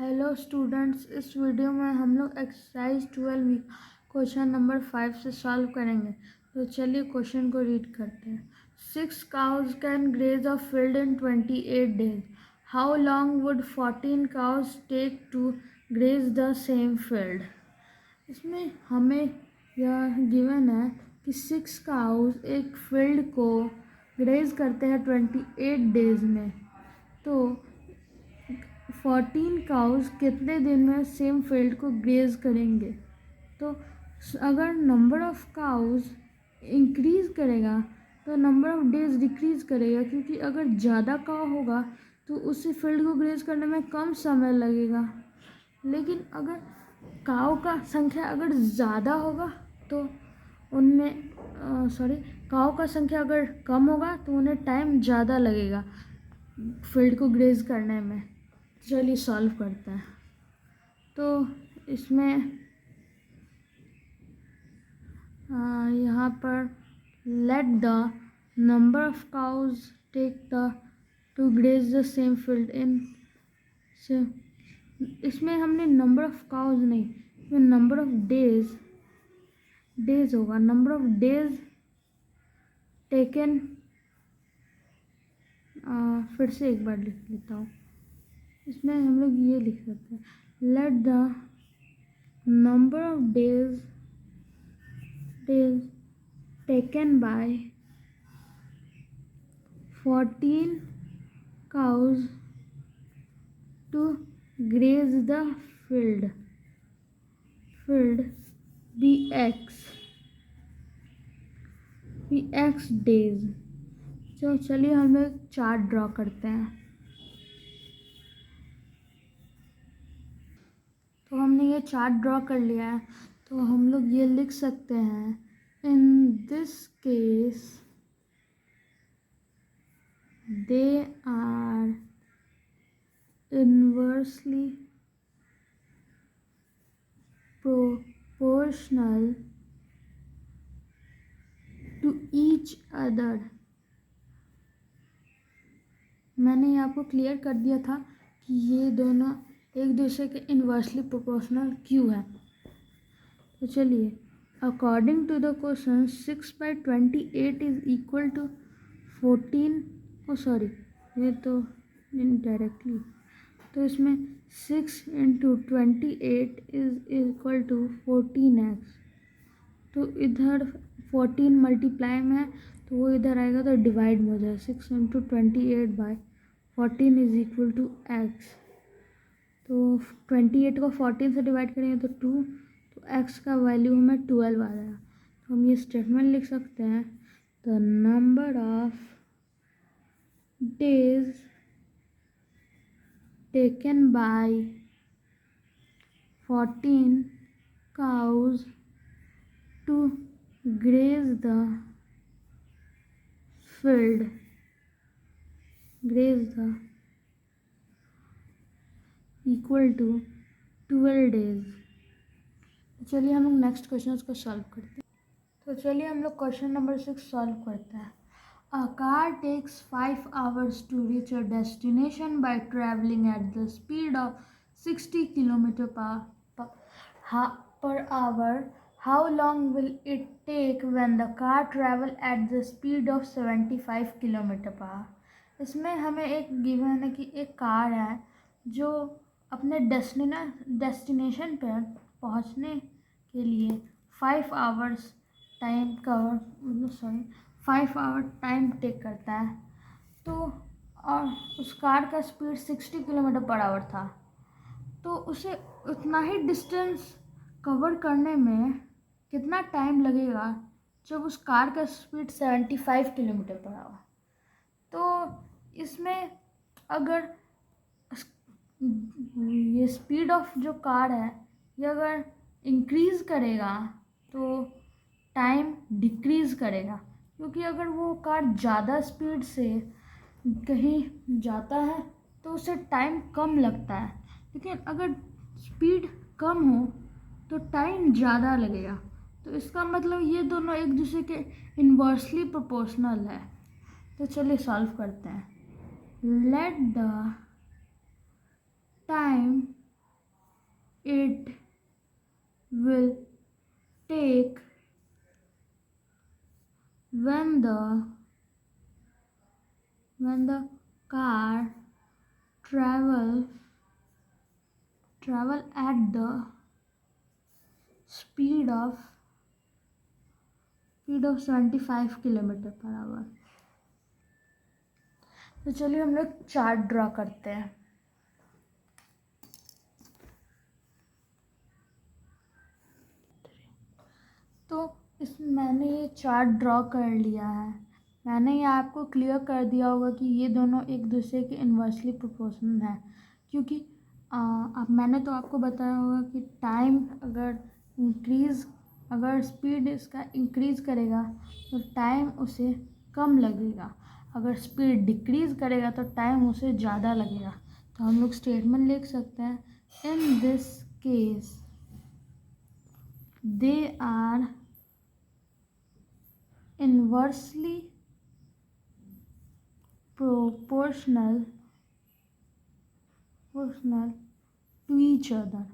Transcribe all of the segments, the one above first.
Hello students, इस video में हम लोग एक्सरसाइज 12 क्वेश्चन नंबर 5 से सॉल्व करेंगे। तो चलिए क्वेश्चन को रीड करते हैं। 6 cows can graze a field in 28 days. How long would 14 cows take to graze the same field? इसमें हमें यह गिवन है कि 6 काउज एक फील्ड को ग्रेज करते हैं 28 डेज में। तो 14 काउज कितने दिन में सेम फील्ड को ग्रेज करेंगे। तो अगर नंबर ऑफ काउज इंक्रीज करेगा तो नंबर ऑफ डेज डिक्रीज करेगा, क्योंकि अगर ज़्यादा काउ होगा तो उसी फील्ड को ग्रेज करने में कम समय लगेगा। लेकिन अगर काउ का संख्या अगर ज़्यादा होगा तो उनमें काउ का संख्या अगर कम होगा तो उन्हें टाइम ज़्यादा लगेगा फील्ड को ग्रेज करने में। चलिए सॉल्व करते हैं। तो इसमें यहाँ पर let the number of cows take the to graze the same field in से, इसमें हमने नंबर ऑफ काउज नहीं, इसमें नंबर ऑफ डेज होगा। नंबर ऑफ डेज टेकन, फिर से एक बार लिख लेता हूँ। इसमें हम लोग ये लिख सकते हैं, late the number of days taken by 14 cows to graze the field be x days। तो चलिए हम लोग चार्ट ड्रॉ करते हैं। तो हमने ये चार्ट ड्रॉ कर लिया है, तो हम लोग ये लिख सकते हैं, in this case they are inversely proportional to each other. मैंने ये आपको क्लियर कर दिया था कि ये दोनों एक दूसरे के इनवर्सली प्रोपोर्शनल क्यों है। तो चलिए, according to the question 6/28 is equal to 14, ये तो इनडायरेक्टली, तो इसमें 6 × 28 इज इक्वल टू 14x। तो इधर 14 मल्टीप्लाई में है तो वो इधर आएगा तो डिवाइड में हो जाएगा। 6 × 28/14 इज इक्वल टू x। तो 28 को 14 से डिवाइड करेंगे तो 2, तो x का वैल्यू हमें 12 आ जाएगा। तो हम ये स्टेटमेंट लिख सकते हैं, the number of days taken by 14 cows to graze the field equal to 12 days. चलिए हम लोग नेक्स्ट क्वेश्चन को सॉल्व करते हैं। तो चलिए हम लोग क्वेश्चन नंबर 6 सॉल्व करते हैं। A car takes 5 hours to reach a destination by traveling at the speed of 60 km per hour. How long will it take when the car travel at the speed of 75 km per hour? इसमें हमें एक given है कि एक car है जो अपने destination पर पहुंचने के लिए 5 hours टाइम टेक करता है। तो और उस कार का स्पीड 60 km per hour था, तो उसे उतना ही डिस्टेंस कवर करने में कितना टाइम लगेगा जब उस कार का स्पीड 75 km per hour। तो इसमें अगर ये स्पीड ऑफ जो कार है ये अगर इंक्रीज़ करेगा तो टाइम डिक्रीज़ करेगा, क्योंकि अगर वो कार ज़्यादा स्पीड से कहीं जाता है तो उसे टाइम कम लगता है, लेकिन अगर स्पीड कम हो तो टाइम ज़्यादा लगेगा। तो इसका मतलब ये दोनों एक दूसरे के इन्वर्सली प्रोपोर्शनल है। तो चलिए सॉल्व करते हैं। Let the time it will take when the car travel at the speed of 75 kilometre per our. तो चलिए हम लोग चार्ट ड्रॉ करते हैं। तो मैंने ये चार्ट ड्रॉ कर लिया है। मैंने ये आपको क्लियर कर दिया होगा कि ये दोनों एक दूसरे के इन्वर्सली प्रोपोर्शनल है, क्योंकि अब मैंने तो आपको बताया होगा कि टाइम अगर स्पीड इसका इंक्रीज़ करेगा तो टाइम उसे कम लगेगा, अगर स्पीड डिक्रीज़ करेगा तो टाइम उसे ज़्यादा लगेगा। तो हम लोग स्टेटमेंट लिख सकते हैं, in this case they are inversely proportional to each other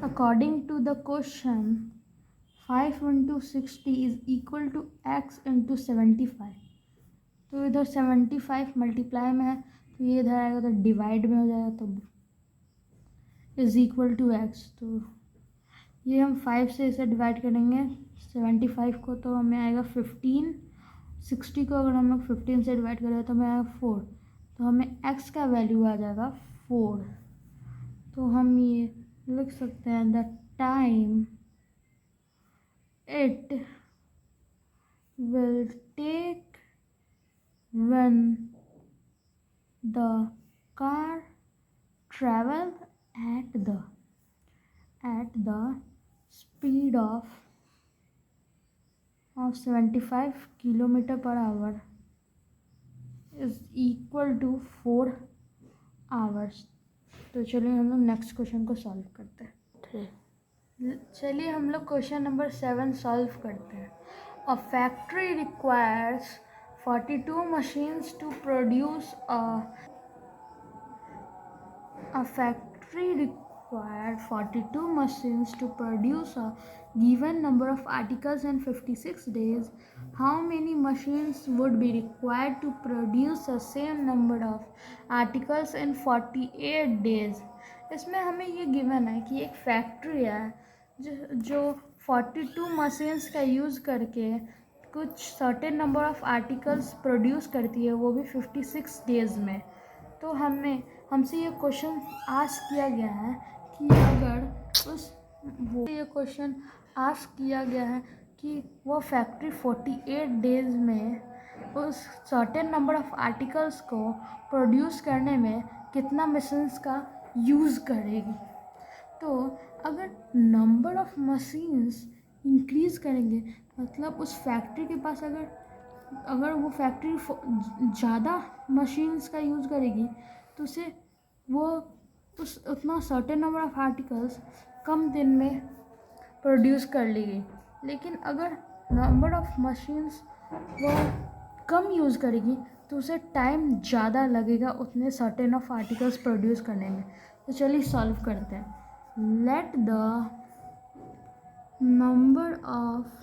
according to the question 5 into 60 is equal to x into 75। तो इधर 75 मल्टीप्लाई में है तो ये इधर आएगा तो डिवाइड में हो जाएगा, तो इज इक्वल टू एक्स। तो ये हम 5 से इसे डिवाइड करेंगे 75 को तो हमें आएगा 15। 60 को अगर हम लोग 15 से डिवाइड करें तो हमें आएगा 4, तो हमें x का वैल्यू आ जाएगा 4। तो हम ये लिख सकते हैं the time it will take when the car travel at the speed of 75 kilometre per hour is equal to 4 hours. तो चलिए हम लोग नेक्स्ट क्वेश्चन को सॉल्व करते हैं। चलिए हम लोग क्वेश्चन नंबर 7 सॉल्व करते हैं। A factory requires 42 machines to produce A factory required 42 machines to produce a given number of articles in 56 days. How many machines would be required to produce the same number of articles in 48 days? इसमें हमें ये given है कि एक factory है जो 42 machines का use करके कुछ certain number of articles produce करती है, वो भी 56 डेज़ में। तो हमसे ये क्वेश्चन आस्क किया गया है कि वो फैक्ट्री 48 डेज़ में उस सर्टेन नंबर ऑफ आर्टिकल्स को प्रोड्यूस करने में कितना मशीन्स का यूज़ करेगी। तो अगर नंबर ऑफ मशीन्स इंक्रीज़ करेंगे, मतलब उस फैक्ट्री के पास अगर वो फैक्ट्री ज़्यादा मशीन्स का यूज़ करेगी तो उतना सर्टेन नंबर ऑफ आर्टिकल्स कम दिन में प्रोड्यूस कर लेगी। लेकिन अगर नंबर ऑफ मशीन्स वो कम यूज़ करेगी तो उसे टाइम ज़्यादा लगेगा उतने सर्टेन ऑफ आर्टिकल्स प्रोड्यूस करने में। तो चलिए सॉल्व करते हैं। Late the number of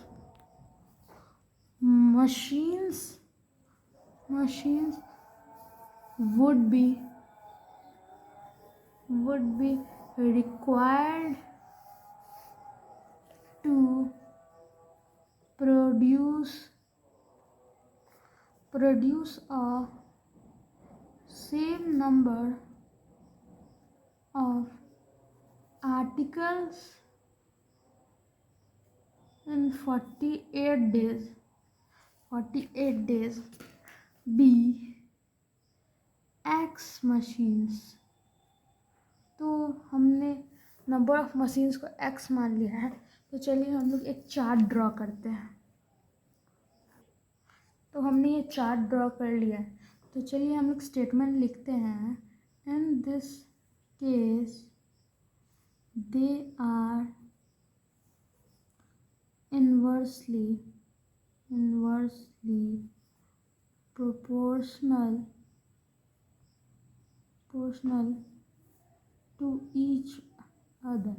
machines would be required to produce a same number of articles in 48 days be X machines। तो हमने नंबर ऑफ मशीन्स को X मान लिया है, तो चलिए हम लोग एक चार्ट ड्रॉ करते हैं। तो हमने ये चार्ट ड्रॉ कर लिया है, तो चलिए हम लोग स्टेटमेंट लिखते हैं। In this case they are inversely proportional proportional to each other।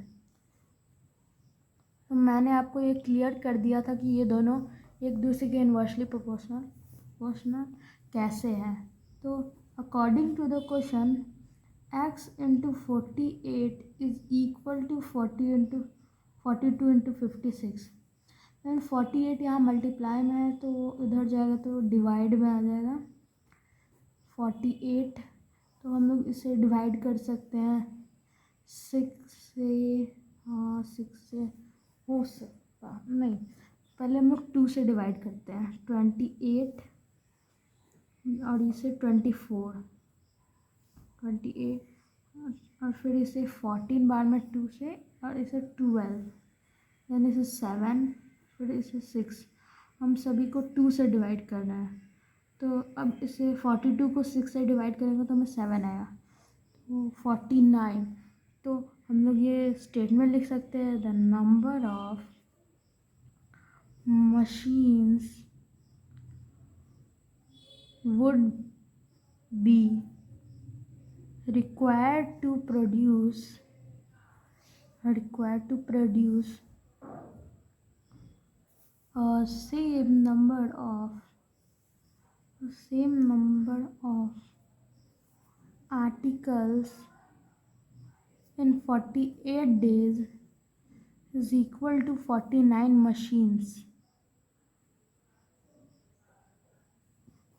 तो मैंने आपको ये क्लियर कर दिया था कि ये दोनों एक दूसरे के इन्वर्सली प्रोपोर्शनल कैसे हैं। तो according to the question x into 48 is equal to 42 into 56। And 48 यहाँ मल्टीप्लाई में है तो इधर जाएगा तो डिवाइड में आ जाएगा 48। तो हम लोग इसे डिवाइड कर सकते हैं 6 से। हाँ 6 से हो सकता नहीं, पहले हम लोग 2 से डिवाइड करते हैं 28 और इसे 28 और फिर इसे 14 बार में 2 से और इसे 12 यानी इसे 7 फिर इसे 6। हम सभी को 2 से डिवाइड करना है तो अब इसे 42 को 6 से डिवाइड करेंगे तो हमें 7 आएगा तो 49। तो हम लोग ये स्टेटमेंट लिख सकते हैं the number of machines would be required to produce a same number of articles in 48 days is equal to 49 machines